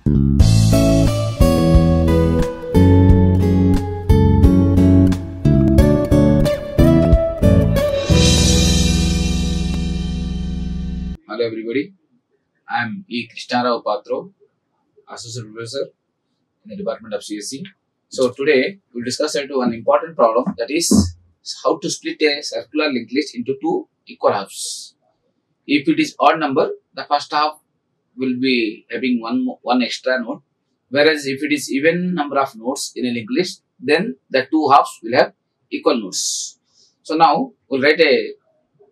Hello everybody, I am E. Krishnarao Patro, Associate Professor in the Department of CSE. So today we will discuss one important problem, that is how to split a circular linked list into two equal halves. If it is odd number, the first half will be having one extra node, whereas if it is even number of nodes in a linked list, then the two halves will have equal nodes. So now we will write a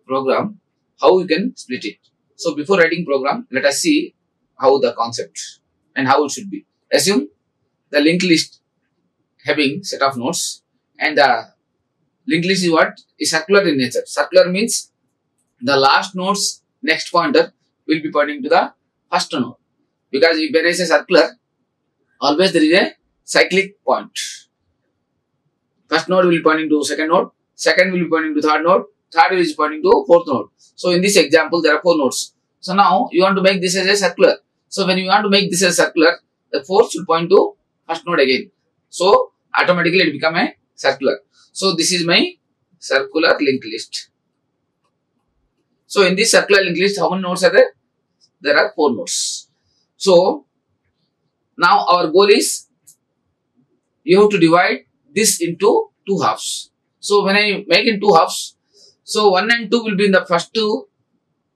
program how you can split it. So before writing program, let us see how the concept and how it should be. Assume the linked list having set of nodes, and the linked list is what? Is circular in nature. Circular means the last node's next pointer will be pointing to the first node. Because if there is a circular, always there is a cyclic point. First node will be pointing to second node, second will be pointing to third node, third is pointing to fourth node. So in this example, there are 4 nodes. So now you want to make this as a circular. So when you want to make this as a circular, the fourth should point to first node again. So automatically it become a circular. So this is my circular linked list. So in this circular linked list, how many nodes are there? There are 4 nodes. So now our goal is you have to divide this into 2 halves. So when I make in 2 halves, so 1 and 2 will be in the first 2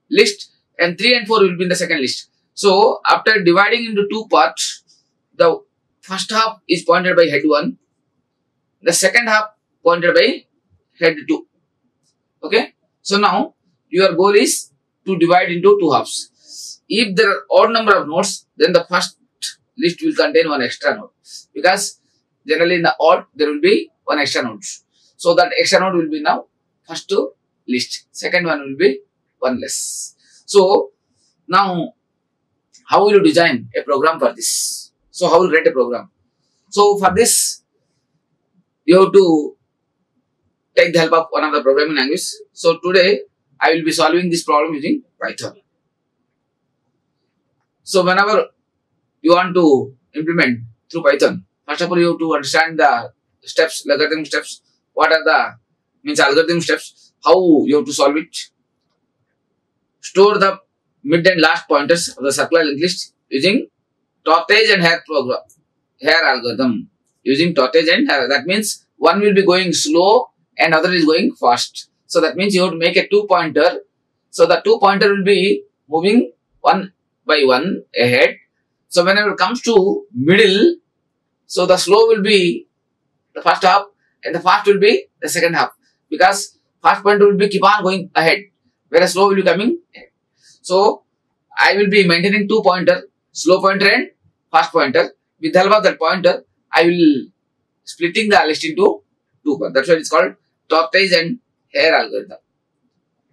list and 3 and 4 will be in the second list. So after dividing into 2 parts, the first half is pointed by head 1, the second half pointed by head 2. Okay. So now your goal is to divide into 2 halves. If there are odd number of nodes, then the first list will contain 1 extra node, because generally in the odd there will be 1 extra node. So that extra node will be now first list, second one will be 1 less. So now how will you design a program for this? So how will you write a program? So for this you have to take the help of one of the programming language. So today I will be solving this problem using Python. So whenever you want to implement through Python, first of all you have to understand the steps, logarithm steps. What are the algorithm steps? How you have to solve it? Store the mid and last pointers of the circular linked list using Tottage and Hare program, Hare algorithm. Using Tottage and Hare, that means one will be going slow and other is going fast. So that means you have to make a 2 pointer. So the 2 pointer will be moving one by one ahead. So whenever it comes to middle, so the slow will be the first half and the fast will be the second half, because fast pointer will be keep on going ahead, whereas slow will be coming ahead. So I will be maintaining 2 pointer, slow pointer and fast pointer. With the help of that pointer, I will splitting the list into 2 parts. That's why it's called Tottage and Hare algorithm.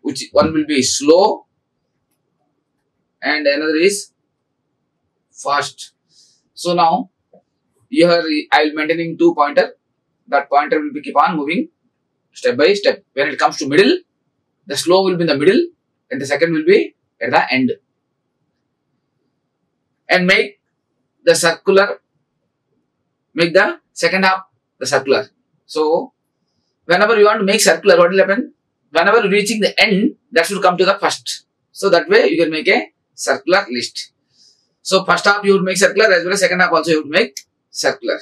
Which one will be slow and another is fast. So now here I will maintaining 2 pointer. That pointer will be keep on moving step by step. When it comes to middle, the slow will be in the middle and the second will be at the end. And make the circular, make the second half the circular. So whenever you want to make circular, what will happen? Whenever reaching the end, that should come to the first. So that way you can make a circular list. So first half you would make circular, as well as second half also you would make circular.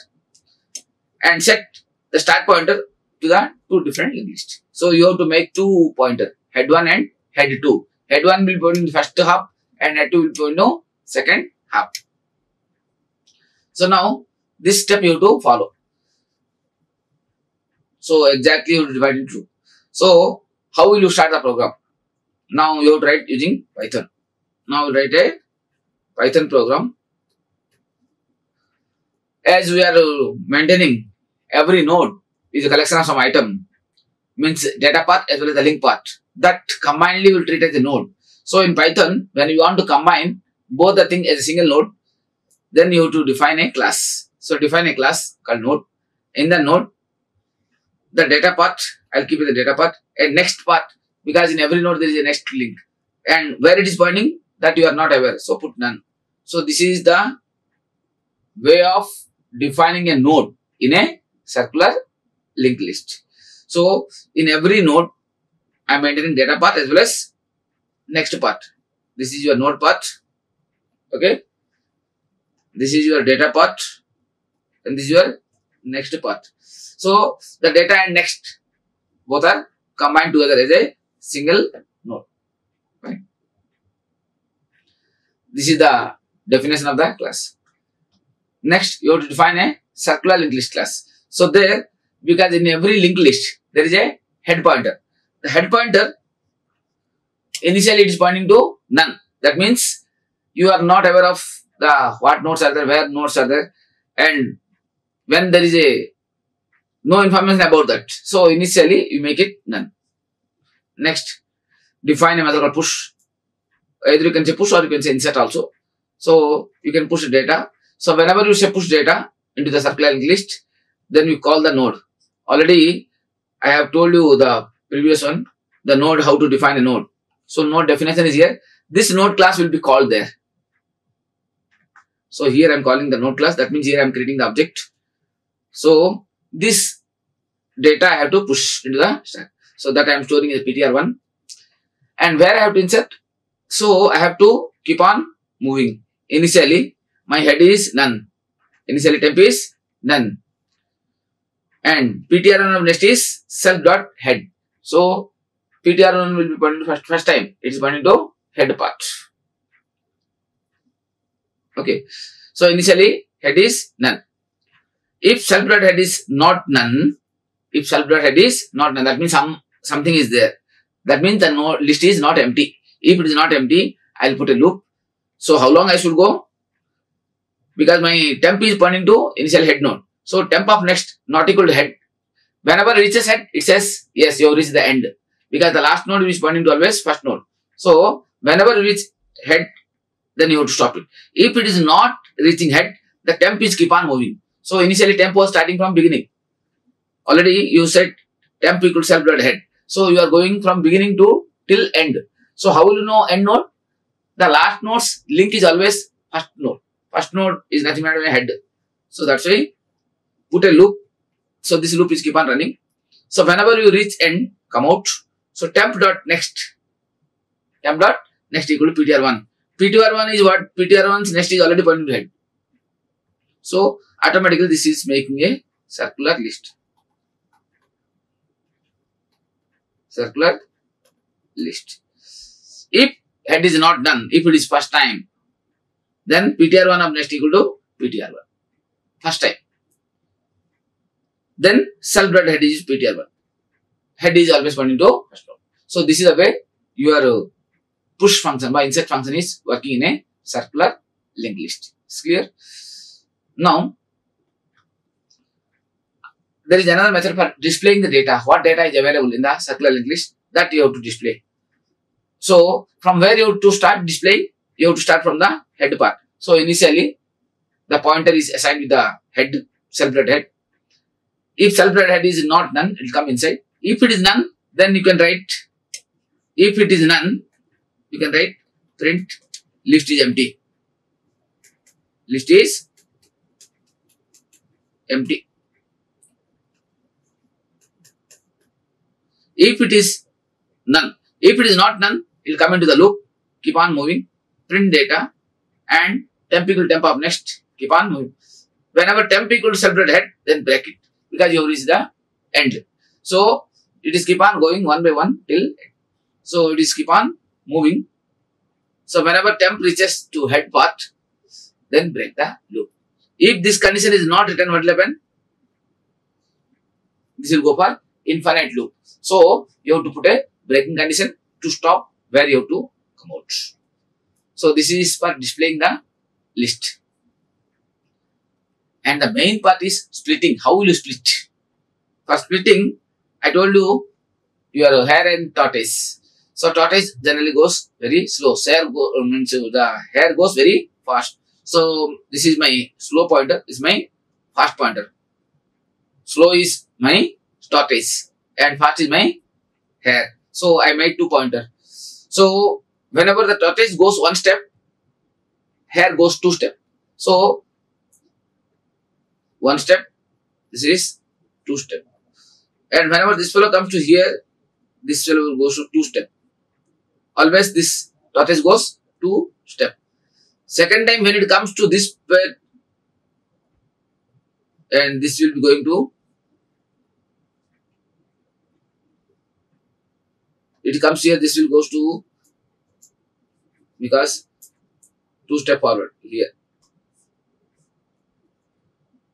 And set the start pointer to the 2 different linked lists. So you have to make 2 pointer, head 1 and head 2. Head 1 will point in the first half and head 2 will point in second half. So now this step you have to follow. So exactly you have to divide into 2. So how will you start the program? Now you have to write using Python. Now write a Python program. As we are maintaining every node is a collection of some item, means data part as well as the link part, that combinedly will treat as a node. So in Python, when you want to combine both the thing as a single node, then you have to define a class. So define a class called node. In the node, the data part, I'll keep it the data part, and next part, because in every node there is a next link. And where it is pointing, that you are not aware, so put none. So this is the way of defining a node in a circular linked list. So in every node, I am maintaining data path as well as next path. This is your node path. Okay. This is your data path and this is your next path. So the data and next both are combined together as a single node. Right. This is the definition of the class. Next, you have to define a circular linked list class. So there, because in every linked list, there is a head pointer. The head pointer, initially it is pointing to none. That means you are not aware of the what nodes are there, where nodes are there, and when there is a no information about that. So initially you make it none. Next, define a method called push. Either you can say push or you can say insert also. So you can push data. So whenever you say push data into the circular linked list, then we call the node. Already I have told you the previous one, the node, how to define a node. So node definition is here. This node class will be called there. So here I am calling the node class. That means here I am creating the object. So this data I have to push into the stack. So that I am storing in the PTR1. And where I have to insert? So I have to keep on moving. Initially my head is none. Initially temp is none. And PTR1 of next is self.head. So PTR1 will be pointing to first time. It is pointing to head part. Okay. So initially head is none. If self.head is not none, that means something is there. That means the node list is not empty. If it is not empty, I will put a loop. So how long I should go? Because my temp is pointing to initial head node. So temp of next not equal to head. Whenever it reaches head, it says yes, you have reached the end. Because the last node is pointing to always first node. So whenever you reach head, then you have to stop it. If it is not reaching head, the temp is keep on moving. So initially temp was starting from beginning. Already you said temp equal to self.head. So you are going from beginning to till end. So how will you know end node? The last node's link is always first node. First node is nothing but a head. So that's why put a loop. So this loop is keep on running. So whenever you reach end, come out. So temp.next. Temp.next equal to PTR1. PTR1 is what? PTR1's next is already pointing to head. So automatically this is making a circular list. Circular list. If head is not done, if it is first time, then PTR1 of next equal to PTR1. First time. Then self.head is PTR1. Head is always pointing to first node. So this is the way your push function by insert function is working in a circular linked list. It's clear? Now, there is another method for displaying the data. What data is available in the circular linked list that you have to display. So from where you have to start displaying, you have to start from the head part. So initially the pointer is assigned with the head, self.head. If self.head is not none, it will come inside. If it is none, then you can write, if it is none, you can write print list is empty. List is empty. If it is none, if it is not none, it will come into the loop, keep on moving, print data, and temp equal to temp of next, keep on moving. Whenever temp equal to self.head, then break it, because you have reached the end. So it is keep on going one by one till end. So it is keep on moving. So whenever temp reaches to head part, then break the loop. If this condition is not written, what will happen? This will go for infinite loop. So you have to put a breaking condition to stop where you have to come out. So this is for displaying the list. And the main part is splitting. How will you split? For splitting, I told you your hare and tortoise. So tortoise generally goes very slow. Means the hare goes very fast. So this is my slow pointer. This is my fast pointer. Slow is my tortoise and fast is my hare. So I made two pointer. So whenever the tortoise goes one step, hare goes two step. So 1 step, this is 2 step. And whenever this fellow comes to here, this fellow will go to 2 step. Always this tortoise goes 2 step. Second time when it comes to this bed, and this will be going to, it comes here, this will goes to, because 2 step forward here.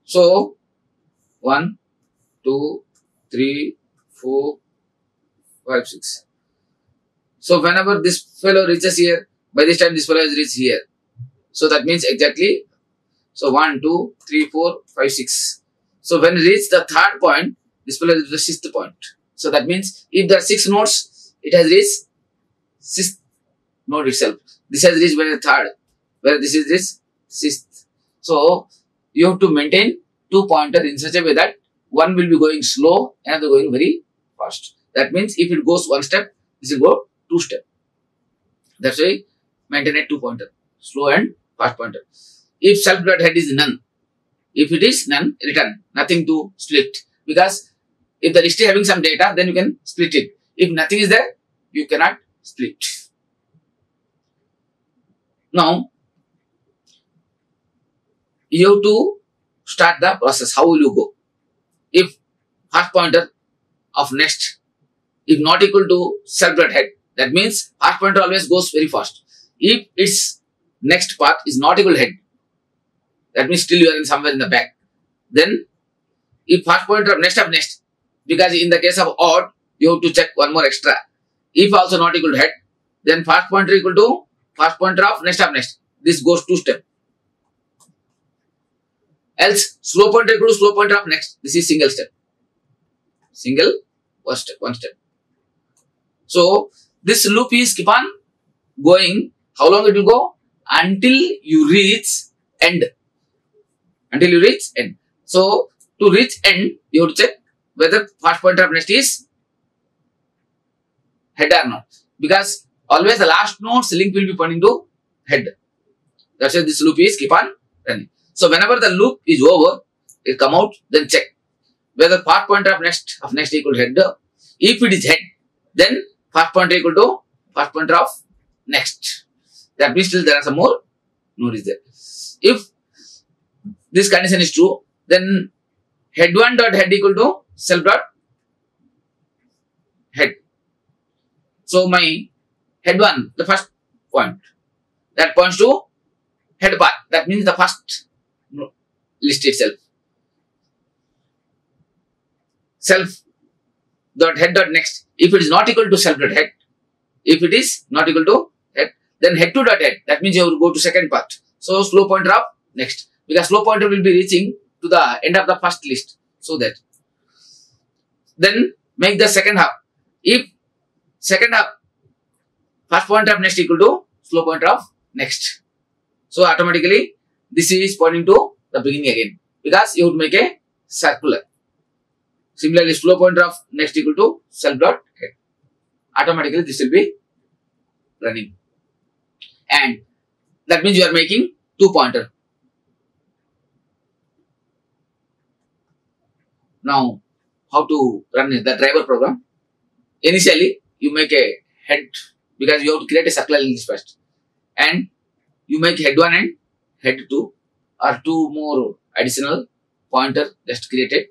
So 1, 2, 3, 4, 5, 6. So whenever this fellow reaches here, by this time this fellow has reached here. So that means exactly, so 1, 2, 3, 4, 5, 6. So when it reaches the third point, this fellow is the 6th point. So that means if there are 6 nodes, it has reached 6th node itself. This has reached by the third, where this is this 6th. So you have to maintain 2 pointers in such a way that one will be going slow, another going very fast. That means if it goes 1 step, this will go 2 step. That's why maintain a 2 pointer, slow and fast pointer. If self-head is none, if it is none, return, nothing to split. Because if the list is having some data, then you can split it. If nothing is there, you cannot split. Now, you have to start the process. How will you go? If fast pointer of next, if not equal to self-head, that means fast pointer always goes very fast. If its next path is not equal to head, that means still you are in somewhere in the back. Then, if fast pointer of next, because in the case of odd, you have to check one more extra. If also not equal to head, then fast pointer equal to fast pointer of next. This goes 2 step. Else, slow pointer equal to slow pointer of next. This is single step. Single, 1 step. So, this loop is keep on going. How long it will go? Until you reach end. Until you reach end. So, to reach end, you have to check whether fast pointer of next is head or not. Because always the last node's link will be pointing to head. That's why this loop is keep on running. So, whenever the loop is over, it come out, then check whether fast pointer of next equal to head. If it is head, then fast pointer equal to fast pointer of next. That means still there are some more nodes there. If this condition is true, then head1 dot head equal to self dot head. So my head1, the first point, that points to head path. That means the first list itself. Self dot head dot next. If it is not equal to self dot head, if it is not equal to head, then head2 dot head. That means you will go to second path. So slow pointer of next. Because slow pointer will be reaching to the end of the first list. So that. Then make the second half. If second half, first pointer of next equal to slow pointer of next. So automatically this is pointing to the beginning again. Because you would make a circular. Similarly, slow pointer of next equal to self dot head. Automatically this will be running. And that means you are making 2 pointer. Now, how to run the driver program? Initially, you make a head, because you have to create a circular list first. And you make head1 and head2 or 2 more additional pointer just created.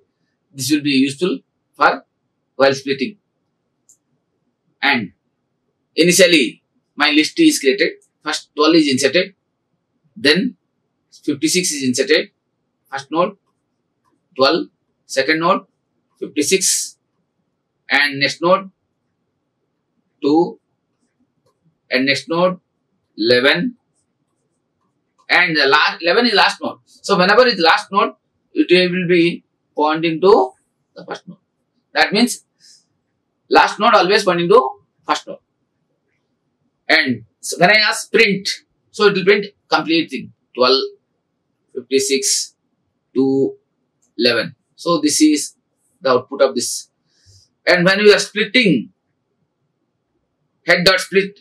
This will be useful for while splitting. And initially, my list is created. First 12 is inserted. Then 56 is inserted. First node 12. Second node 56. And next node 2. And next node 11. And the last 11 is last node. So whenever it's last node, it will be pointing to the first node. That means last node always pointing to first node. And so when I ask print, so it will print complete thing. 12, 56, 2, 11. So this is the output of this. And when we are splitting, head dot split,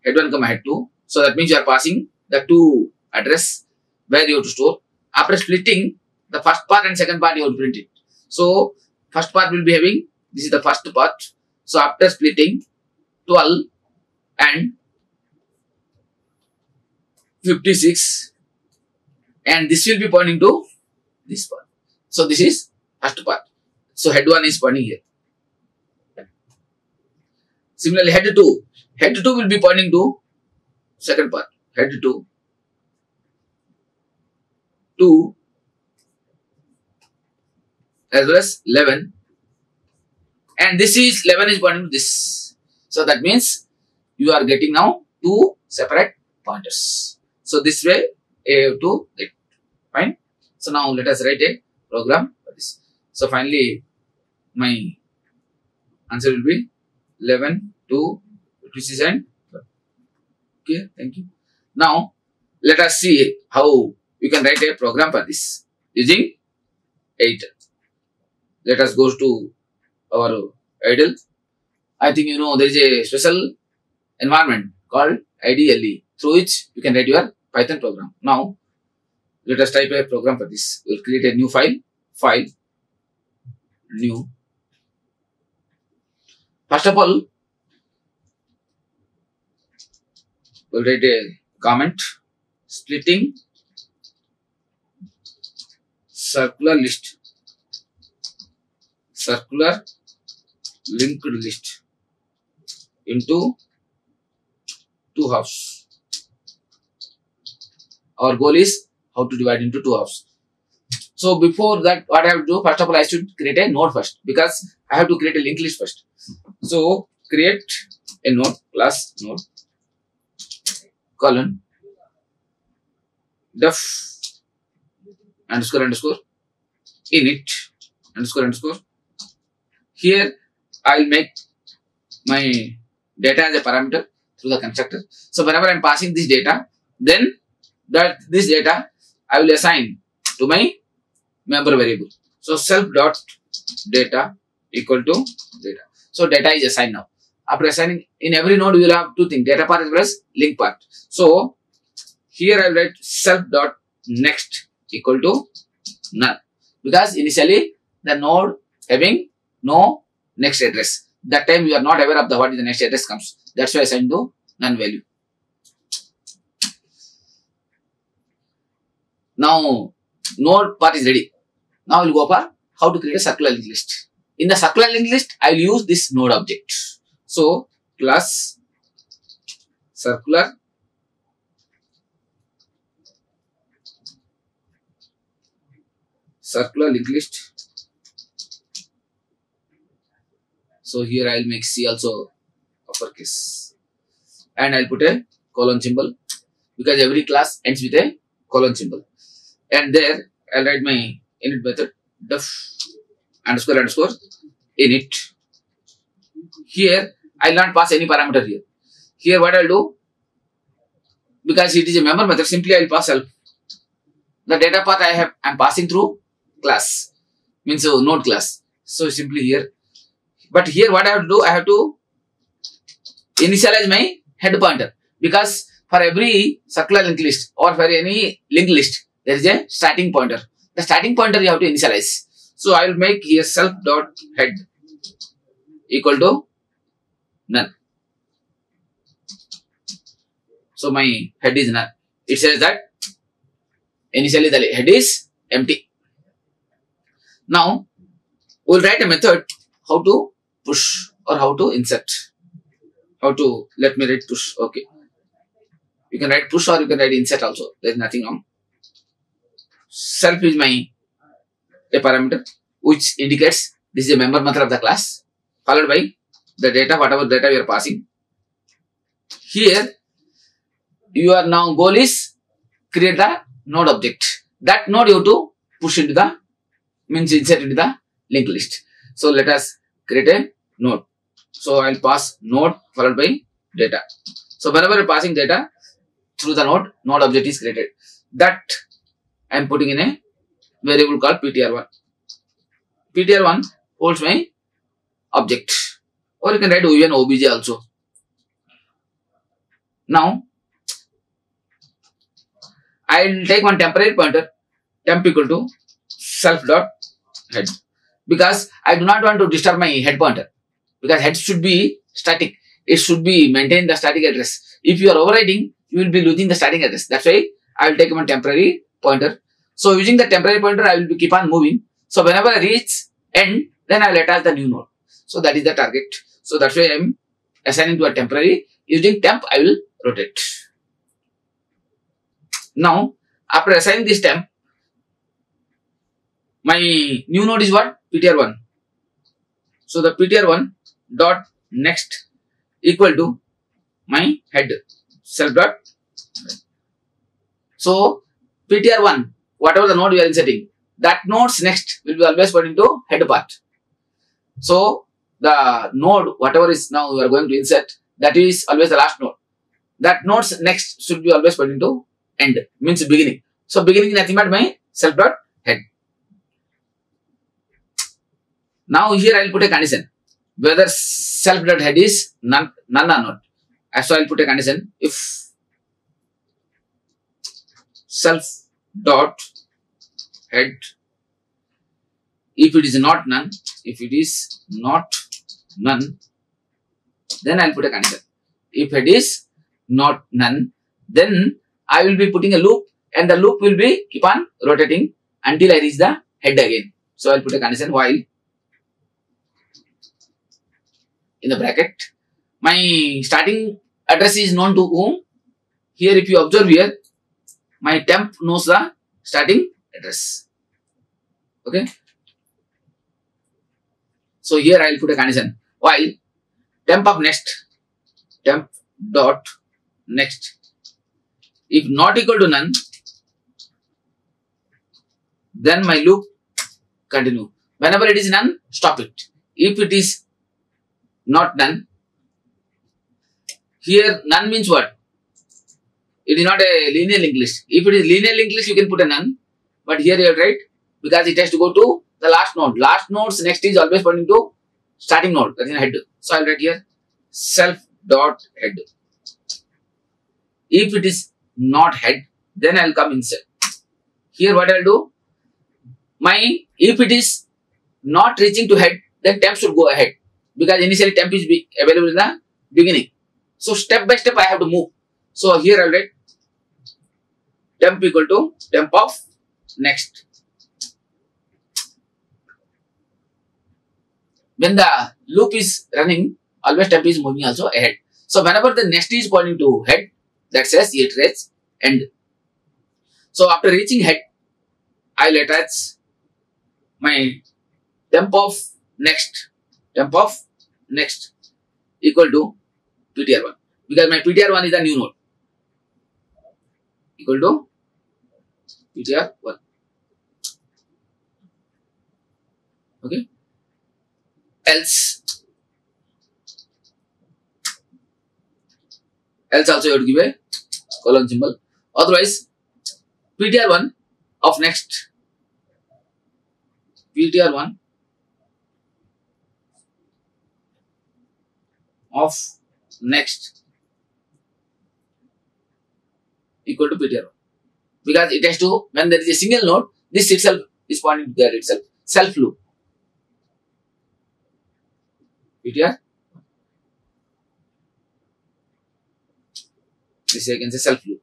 head1 comma head2. So that means you are passing the 2 address where you have to store. After splitting, the first part and second part you have to print it. So first part will be having, this is the first part. So after splitting 12 and 56, and this will be pointing to this part. So this is first part. So head 1 is pointing here. Similarly, head 2. Head 2 will be pointing to second part. Head 2. 2 as well as 11. And this is 11 is pointing to this. So that means you are getting now 2 separate pointers. So this way you have to get. Fine. So now let us write a program for this. So finally my answer will be 11, 2, 56 and 12. Okay, thank you. Now let us see how you can write a program for this using IDLE. Let us go to our IDLE. I think you know there is a special environment called IDLE through which you can write your Python program. Now let us type a program for this. We will create a new file. File, new. First of all, we will write a comment, splitting circular list, circular linked list into 2 halves. Our goal is how to divide into 2 halves. So before that, what I have to do, first of all, I should create a node first, because I have to create a linked list first. So create a node, class node, colon, def underscore underscore init underscore underscore. Here I will make my data as a parameter through the constructor. So whenever I am passing this data, then this data I will assign to my member variable. So self dot data equal to data. So data is assigned now. After assigning, in every node you will have 2 things, data part as well as link part. So here I will write self dot next equal to none, because initially the node having no next address. That time you are not aware of what is the next address comes. That's why I assigned to none value. Now node part is ready. Now we will go for how to create a circular linked list. In the circular linked list, I will use this node object. So class circular linked list. So here I will make C also uppercase, and I will put a colon symbol, because every class ends with a colon symbol. And there I will write my init method, def underscore underscore init. Here I will not pass any parameter here. Here what I will do, because it is a member method, simply I will pass self. The data path I am passing through class, means node class. So simply here, but here what I have to do, I have to initialize my head pointer, because for every circular linked list or for any linked list there is a starting pointer. The starting pointer you have to initialize. So I will make here self dot head equal to none. So my head is none. It says that initially the head is empty. Now we will write a method how to push or how to insert. Let me write push. Okay. You can write push or you can write insert also. There is nothing wrong. Self is a parameter which indicates this is a member method of the class, followed by the data, whatever data we are passing. Here your now goal is create the node object. That node you have to push into the, means insert into the linked list. So let us create a node. So I will pass node followed by data. So whenever you are passing data through the node object is created. That I am putting in a variable called ptr1. ptr1 holds my object, or you can write even obj also. Now I will take one temporary pointer, temp equal to self dot head, because I do not want to disturb my head pointer, because head should be static. It should be maintain the static address. If you are overriding, you will be losing the static address. That's why I will take one temporary pointer. So using the temporary pointer, I will be keep on moving. So whenever I reach end, then I will attach the new node. So that is the target. So that's why I am assigning to a temporary. Using temp, I will rotate. Now, after assigning this temp, my new node is what? PTR1. So the PTR1 dot next equal to my head self dot. So PTR1, whatever the node we are inserting, that node's next will be always pointing to head part. So the node, whatever is now we are going to insert, that is always the last node. That node's next should be always pointing to end, means beginning. So beginning is nothing but my self dot head. Now here I will put a condition whether self dot head is none or not. So I will put a condition if self dot head, if it is not none, then I will put a condition. If it is not none, then I will be putting a loop, and the loop will be keep on rotating until I reach the head again. So I will put a condition while in the bracket my starting address is known to whom. Here if you observe here, my temp knows the starting address. Okay. So here I will put a condition while temp of next, temp dot next, if not equal to none, then my loop continue. Whenever it is none, stop it. If it is not none, here none means what? It is not a linear linked list. If it is linear linked list, you can put a none, but here you have to write because it has to go to the last node. Last node's next is always pointing to starting node, that is head. So I will write here self dot head. If it is not head, then I will come inside. Here what I will do, if it is not reaching to head, then temp should go ahead, because initially temp is available in the beginning. So step by step I have to move. So here I will write temp equal to temp of next. When the loop is running, always temp is moving also ahead. So whenever the next is pointing to head, that says it reaches end. So after reaching head, I will attach my temp of next equal to PTR1, because my PTR1 is the new node, equal to PTR1. Okay. Else also you have to give a colon symbol. Otherwise, PTR1 of next, PTR1 of next equal to PTR1, because it has to, when there is a single node, this itself is pointing to there itself. Self loop. PTR. This I can say self loop.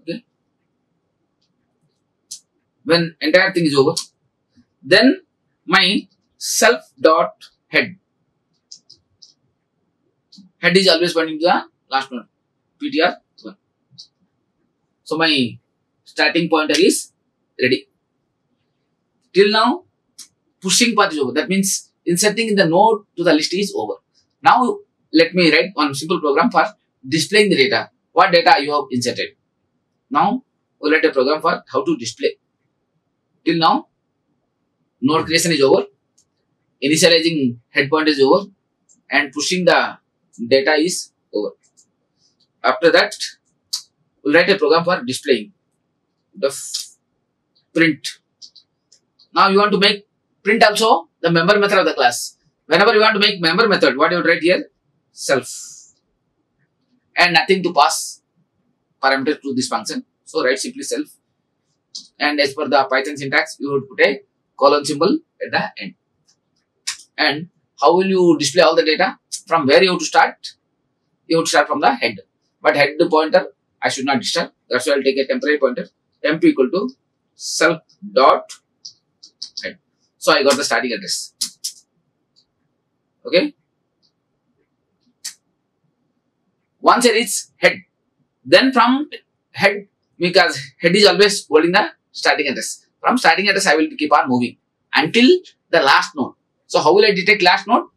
Okay. When entire thing is over, then my self dot head. Head is always pointing to the last node, PTR1. So my starting pointer is ready. Till now, pushing part is over. That means inserting in the node to the list is over. Now let me write one simple program for displaying the data. What data you have inserted. Now we'll write a program for how to display. Till now, node creation is over, initializing head point is over, and pushing the data is over. After that, we'll write a program for displaying the print. Now you want to make print also the member method of the class. Whenever you want to make member method, what you write here? Self. And nothing to pass parameter to this function. So write simply self, and as per the Python syntax, you would put a colon symbol at the end. And how will you display all the data? From where you have to start? You would start from the head. But head pointer I should not disturb. That's why I'll take a temporary pointer. Temp equal to self dot head. So I got the starting address. Okay. Once I reach head, then from head, because head is always holding the starting address. From starting address, I will keep on moving until the last node. So how will I detect last node?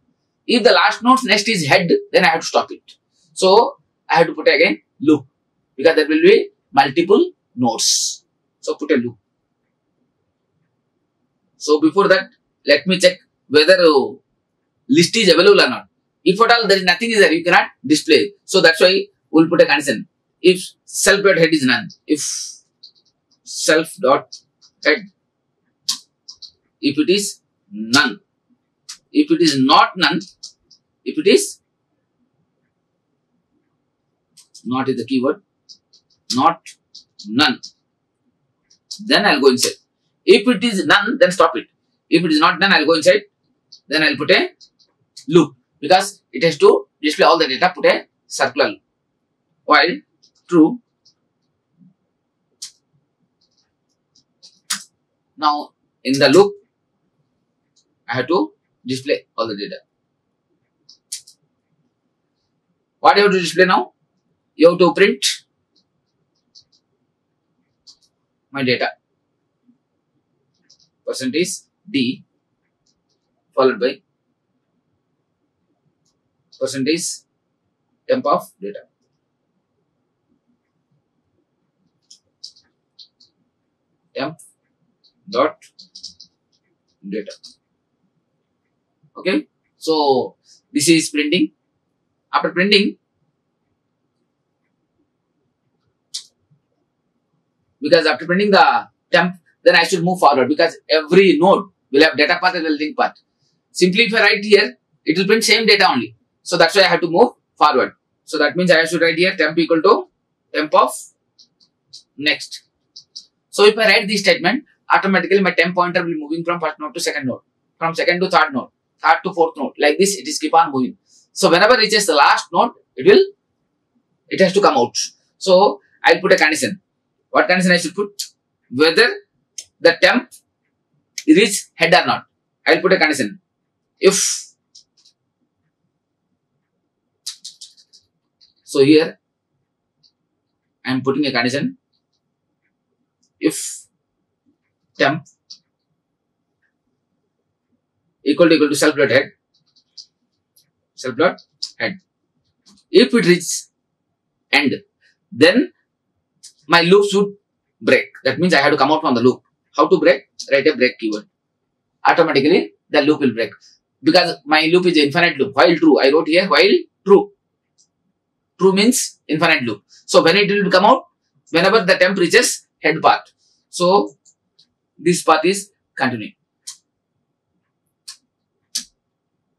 If the last node's next is head, then I have to stop it. So I have to put again loop, because there will be multiple nodes. So put a loop. So before that, let me check whether list is available or not. If at all there is nothing is there, you cannot display. So that's why we'll put a condition. If self.head is none, if self.head, if it is none, if it is not none, if it is not is the keyword, not none, then I'll go inside. If it is none, then stop it. If it is not none, I'll go inside. Then I'll put a loop, because it has to display all the data. Put a circular loop. While true. Now in the loop, I have to display all the data. What you have to display now? You have to print my data. Percentage D followed by percentage temp of data. Temp dot data. Okay. So this is printing. After printing, because after printing the temp, then I should move forward, because every node will have data path and will link path. Simply if I write here, it will print same data only. So that's why I have to move forward. So that means I should write here temp equal to temp of next. So if I write this statement, automatically my temp pointer will be moving from first node to second node, from second to third node, third to fourth node. Like this, it is keep on moving. So whenever it reaches the last node, it has to come out. So I'll put a condition. What condition I should put? Whether the temp reach head or not. I'll put a condition. If so, here I am putting a condition. If temp equal to self.head, self.head. If it reaches end, then my loop should break. That means I have to come out from the loop. How to break? Write a break keyword. Automatically the loop will break, because my loop is infinite loop. While true, I wrote here while true. True means infinite loop. So when it will come out, whenever the temp reaches head path. So this path is continuing.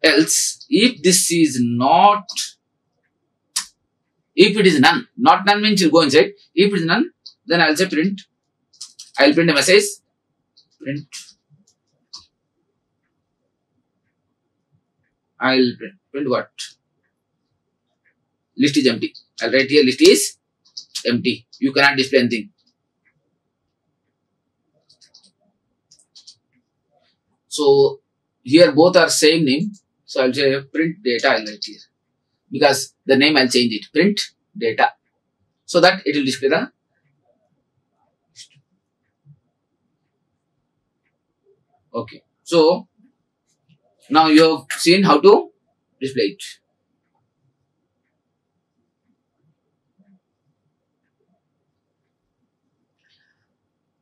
Else, if this is not, if it is none, not none means you go inside. If it is none, then I'll say print. I'll print a message. Print. I'll print what? List is empty. I'll write here list is empty. You cannot display anything. So here both are same name. So I'll say print data. I'll write here, because the name I'll change it. Print data, so that it will display the. Okay. So now you have seen how to display it.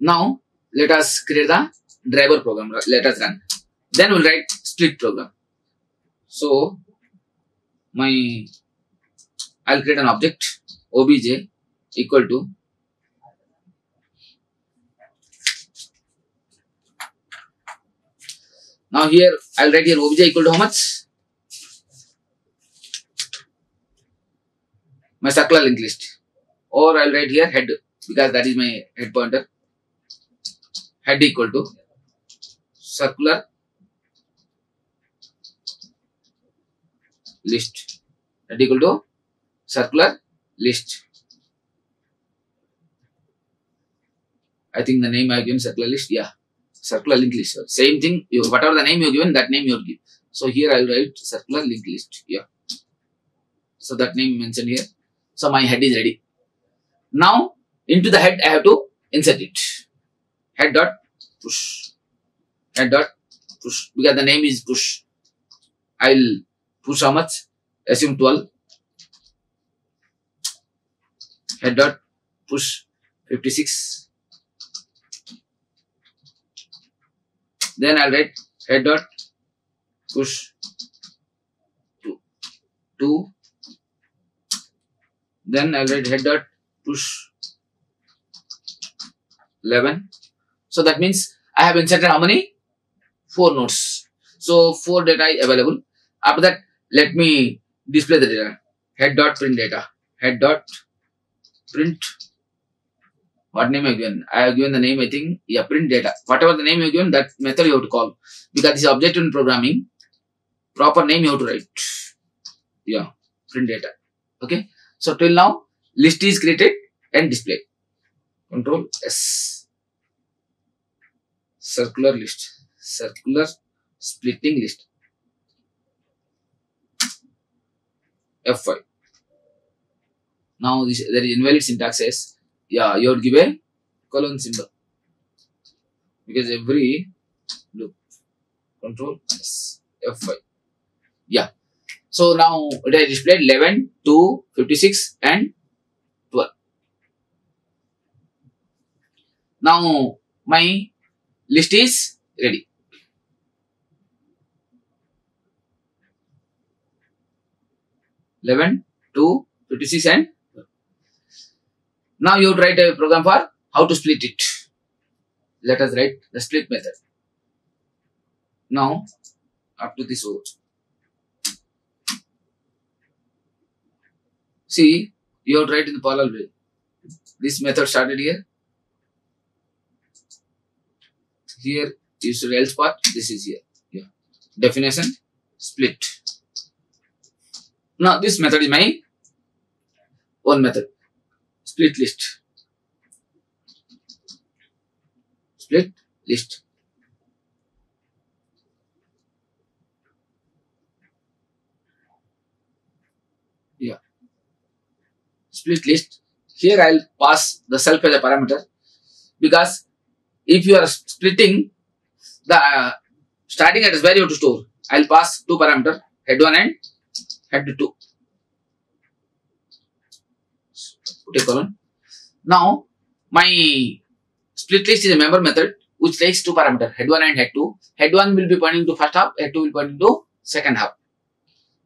Now let us create the driver program. Let us run. Then we'll write split program. So I'll create an object obj equal to now here I'll write here obj equal to how much? My circular linked list, or I'll write here head because that is my head pointer. Head equal to circular list. Head equal to circular list. I think the name I have given circular list. Yeah, circular link list. Same thing. Whatever the name you have given, that name you will give. So here I will write circular link list. Yeah. So that name mentioned here. So my head is ready. Now into the head I have to insert it. Head dot push. Head dot push, because the name is push. I will push how much? Assume 12. Head dot push 56. Then I'll write head dot push 2. Then I'll write head dot push 11. So that means I have inserted how many? 4 nodes. So 4 data is available. After that, let me display the data. Head dot print data. Head dot print. What name I have given? I have given the name, I think, yeah, print data. Whatever the name you have given, that method you have to call. Because this is object-oriented programming. Proper name you have to write. Yeah, print data. Okay. So till now, list is created and displayed. Control S. Circular list. Circular splitting list. F5. Now this, there is invalid syntax S. Yeah, you would give a colon symbol. Because every loop. Control S. F5. Yeah. So now it is displayed 11, 2, 56 and 12. Now my list is ready. (11), 2, 56 and 12. Now you write a program for how to split it. Let us write the split method. Now up to this row. See, you have to write in the parallel way. This method started here. Here is the else part. This is here. Yeah. Definition split. Now this method is my one method. Split list. Split list. Yeah. Split list. Here I'll pass the self as a parameter, because if you are splitting the starting address where you have to store, I'll pass 2 parameters, head 1 and head 2. Put a colon. Now my split list is a member method which takes 2 parameters, head 1 and head 2. Head 1 will be pointing to first half, head 2 will point to second half.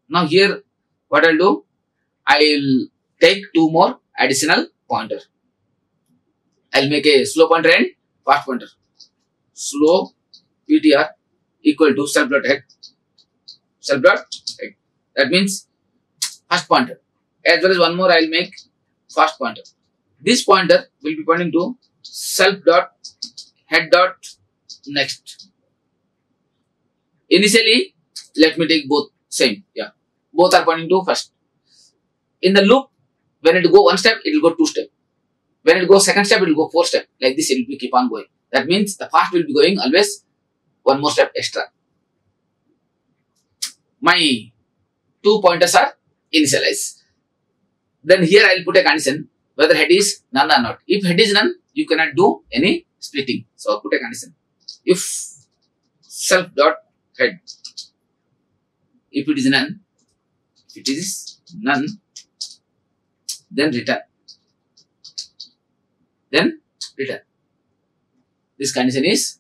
Now here what I'll do, I'll take 2 more additional pointers. I'll make a slow pointer and fast pointer. Slow PTR equal to self dot head. Self dot head. That means first pointer. As well as one more I'll make fast pointer. This pointer will be pointing to self dot head dot next. Initially, let me take both same. Yeah. Both are pointing to first. In the loop, when it go 1 step, it will go 2 step. When it goes second step, it will go 4 step. Like this, it will be keep on going. That means the fast will be going always 1 more step extra. My 2 pointers are initialized. Then here I will put a condition whether head is none or not. If head is none, you cannot do any splitting. So put a condition. If self dot head, if it is none, then return. Then return. This condition is,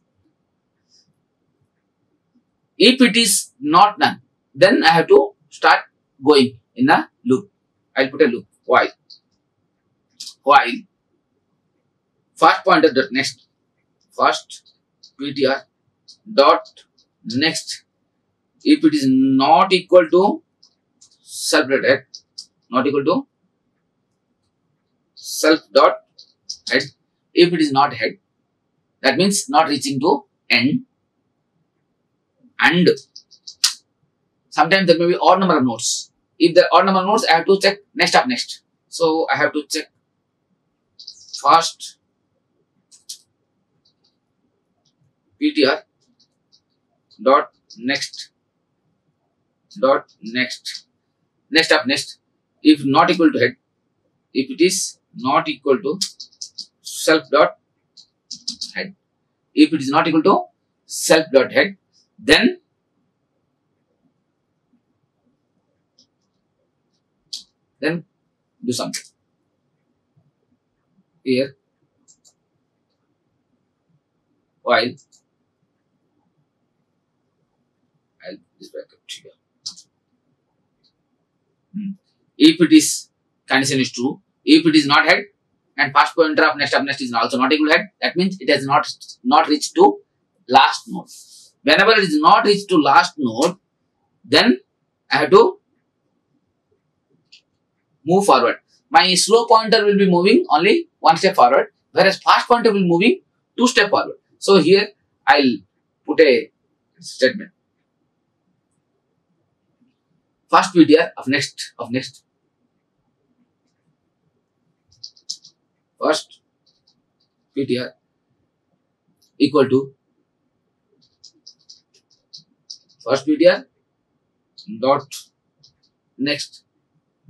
if it is not none, then I have to start going in a loop. I'll put a loop. While fast pointer dot next, fast PTR dot next. If it is not equal to self dot head, not equal to self dot head. If it is not head, that means not reaching to end. And sometimes there may be odd number of nodes. If there are odd number of nodes, I have to check next up next. So I have to check first PTR dot next next up next. If not equal to head, if it is not equal to self dot head, if it is not equal to self dot head, then do something here while I'll this bracket here. If it is condition is true, if it is not head and past pointer of next up next is also not equal to head, that means it has not reached to last node. Whenever it is not reached to last node, then I have to move forward. My slow pointer will be moving only one step forward, whereas fast pointer will be moving 2 steps forward. So here I'll put a statement. First PTR of next. First PTR equal to first PTR dot next.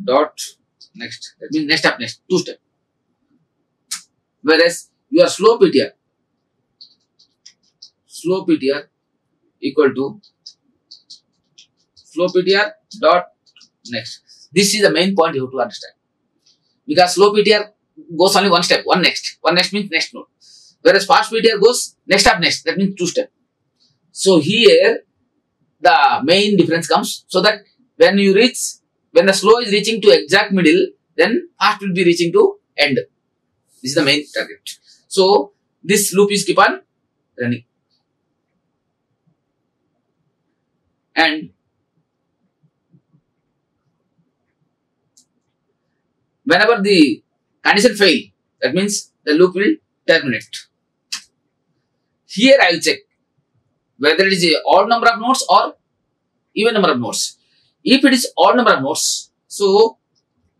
That means next up next, 2 steps. Whereas your slow PTR equal to slow PTR dot next. This is the main point you have to understand. Because slow PTR goes only 1 step, one next means next node. Whereas fast PTR goes next up next, that means 2 steps. So here the main difference comes, so that when the slow is reaching to exact middle, then fast will be reaching to end. This is the main target. So this loop is keep on running. And whenever the condition fail, that means the loop will terminate. Here I will check whether it is a odd number of nodes or even number of nodes. If it is odd number of nodes, so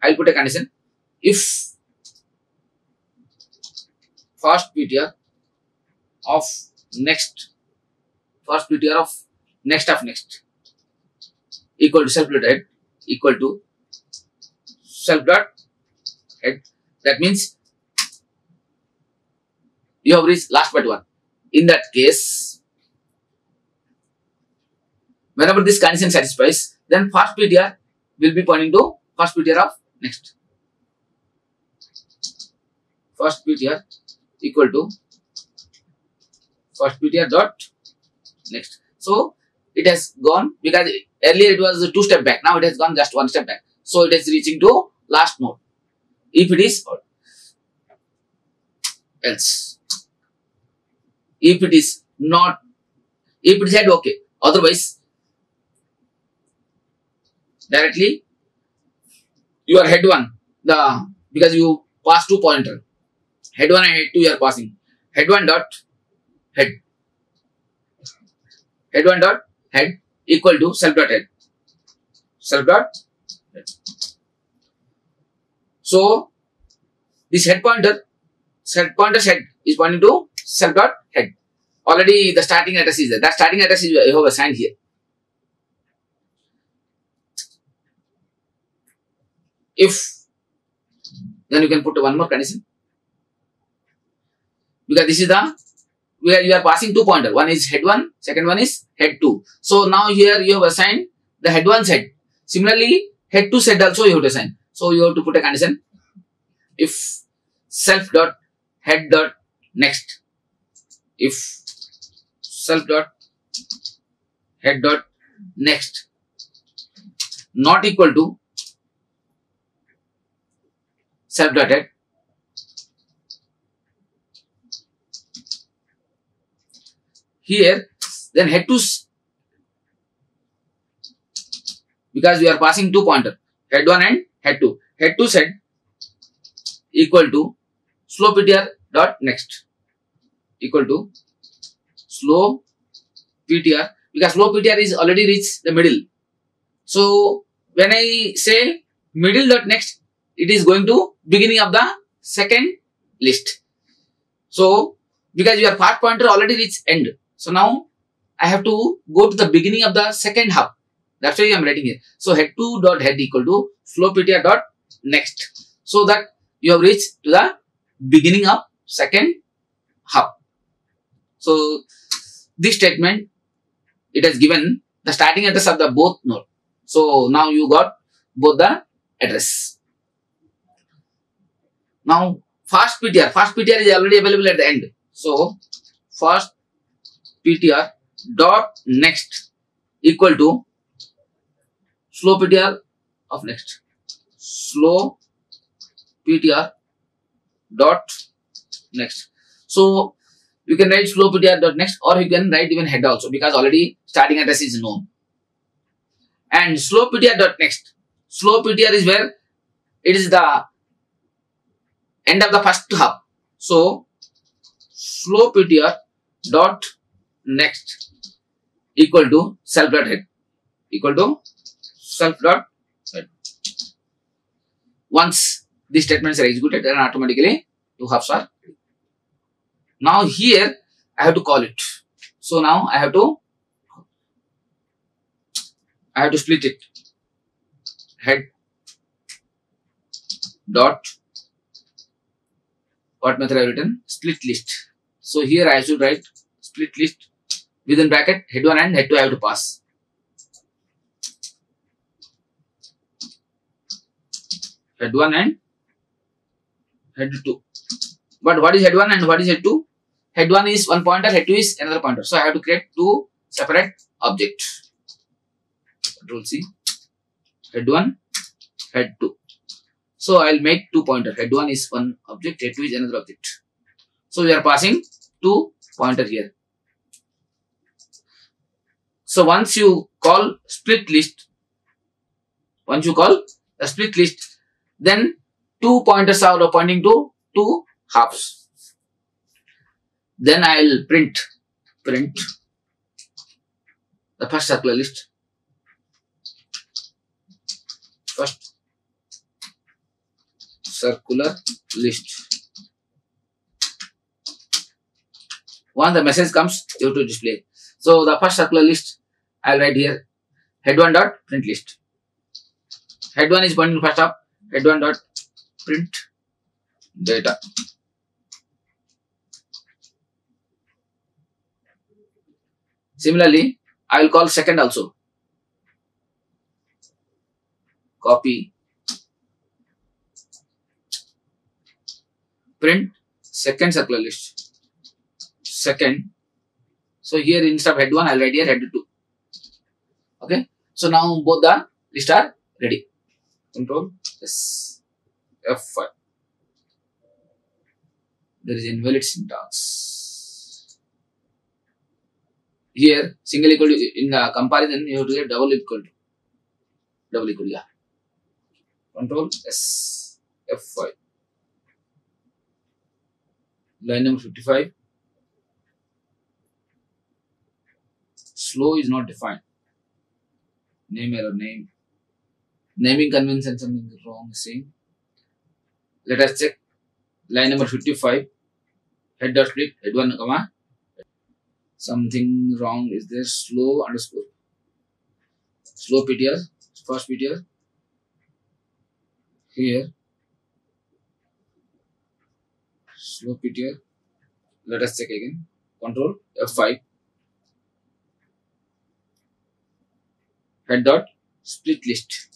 I will put a condition. If first PTR of next of next equal to self dot head equal to self dot head, that means you have reached last but one. In that case, whenever this condition satisfies, then first PTR will be pointing to first PTR of next. First PTR equal to first PTR dot next. So it has gone, because earlier it was 2 steps back, now it has gone just 1 step back. So it is reaching to last node. If it is else, if it is not, if it is head, okay. Otherwise, directly your head 1, because you pass 2 pointer, head 1 and head 2 you are passing. Head 1 dot head. Head 1 dot head equal to self dot head. Self dot head. So this head pointer's head is pointing to self dot head. Already the starting address is there. That starting address is you have assigned here. If, then you can put one more condition, because this is the where you are passing 2 pointer. One is head 1, second one is head 2. So now here you have assigned the head 1's head. Similarly, head 2's head also you have to assign. So you have to put a condition. If self dot head dot next, if self dot head dot next not equal to self dot head, here then head 2's, because we are passing 2 pointer, head 1 and head 2. Head 2's head equal to slow ptr dot next equal to slow ptr, because slow ptr is already reached the middle. So when I say middle dot next, it is going to beginning of the second list. So because your path pointer already reached end, so now I have to go to the beginning of the second hub. That's why I am writing here. So head to dot head equal to slow ptr dot next, so that you have reached to the beginning of second hub. So this statement, it has given the starting address of the both node. So now you got both the address. Now fast PTR is already available at the end. So fast PTR dot next equal to slow PTR of next. Slow PTR dot next. So you can write slow PTR dot next, or you can write even head also, because already starting address is known. And slow PTR dot next. Slow PTR is where it is the end of the first hub. So slow PTR dot next equal to self dot head equal to self dot head. Once these statements are executed, then automatically two hubs are. Now here I have to call it. So now I have to split it. Head dot, what method I have written? Split list. So here I should write split list within bracket head 1 and head 2 I have to pass. Head 1 and head 2. But what is head 1 and what is head 2? Head 1 is one pointer, head 2 is another pointer. So I have to create two separate objects. Control C. Head 1, head 2. So I will make two pointers. Head 1 is one object, head 2 is another object. So we are passing two pointer here. So once you call split list, then two pointers are pointing to two halves. Then I will print the first circular list. First circular list. Once the message comes, you have to display. So the first circular list, I will write here head 1 dot print list. Head 1 is pointing to first hop. Head 1 dot print data. Similarly, I will call second also. Copy, print second circular list. Second. So here instead of head 1, I will write here head 2. Okay. So now both the lists are ready. Control S F5. There is invalid syntax. Here single equal to, in the comparison you have to get double equal to, yeah. Control S F5. Line number 55. Slow is not defined. Name error, naming convention, something wrong is saying. Let us check. Line number 55. Head dot split, head 1 comma. Something wrong is there. Slow underscore. Slow PTR, first PTR. Here. Slow PTR. Let us check again. Control F5. Head dot split list.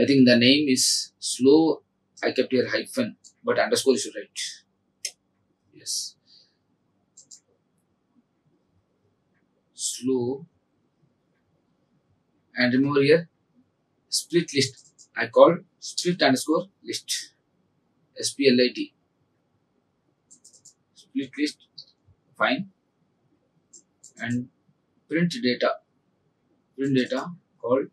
I think the name is slow. I kept here hyphen, but underscore you should write. Yes. Slow. And remember here split list. I call split underscore list. SPLIT. Split list. Fine. And print data. Print data called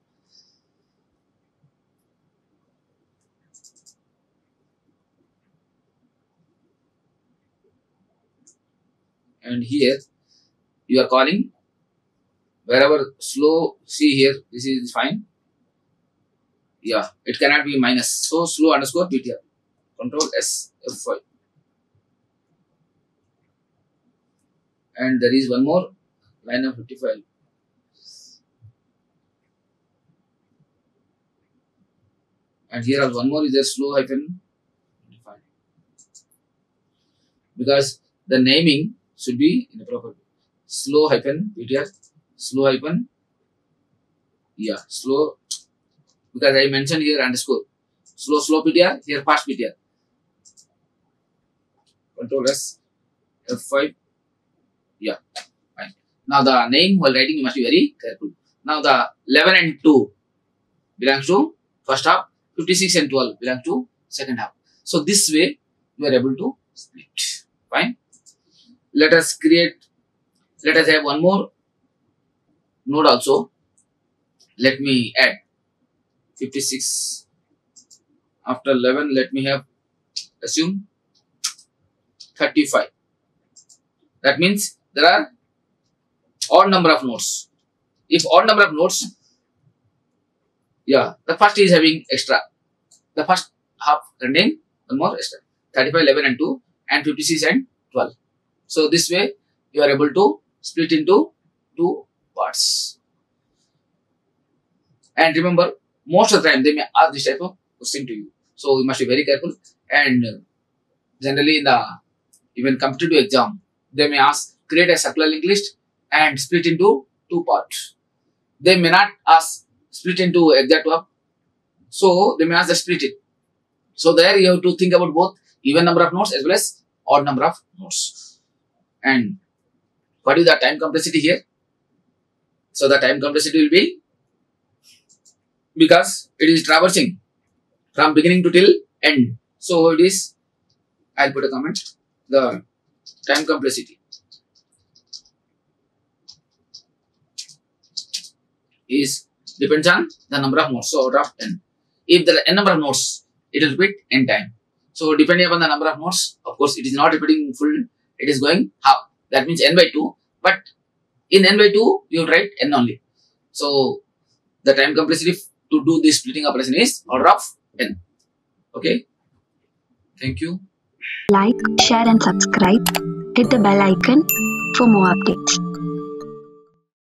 and here you are calling wherever slow. See here, this is fine. Yeah, it cannot be minus. So slow underscore PTR. Control S F5. And there is one more line of 55. And here also one more is there slow hyphen 55. Because the naming should be in the proper way. Slow hyphen PTR. Slow hyphen. Yeah, slow. Because I mentioned here underscore. Slow PTR. Here fast PTR. Control S F5. Yeah, fine. Now the name while writing you must be very careful. Now the 11 and 2 belongs to first half, 56 and 12 belongs to second half. So this way you are able to split. Fine. Let us have one more node also. Let me add 56 after 11. Let me have assume 35. That means there are odd number of nodes. If odd number of nodes, yeah, the first is having extra. The first half contain one more extra. 35, 11 and 2 and 56 and 12. So this way you are able to split into two parts. And remember, most of the time they may ask this type of question to you. So you must be very careful. And generally in the even competitive exam, they may ask create a circular linked list and split into two parts. They may not ask split into exact one. So they may ask the split it. So there you have to think about both even number of nodes as well as odd number of nodes. And what is the time complexity here? So the time complexity will be, because it is traversing from beginning to till end. So it is, I'll put a comment, the time complexity is depends on the number of nodes. So out of n. If there are n number of nodes, it will repeat n time. So depending upon the number of nodes, of course it is not repeating full, it is going half. That means n by 2. But in n by 2, you write n only. So the time complexity to do this splitting operation is order of n. Okay. Thank you. Like, share and subscribe. Hit the bell icon for more updates.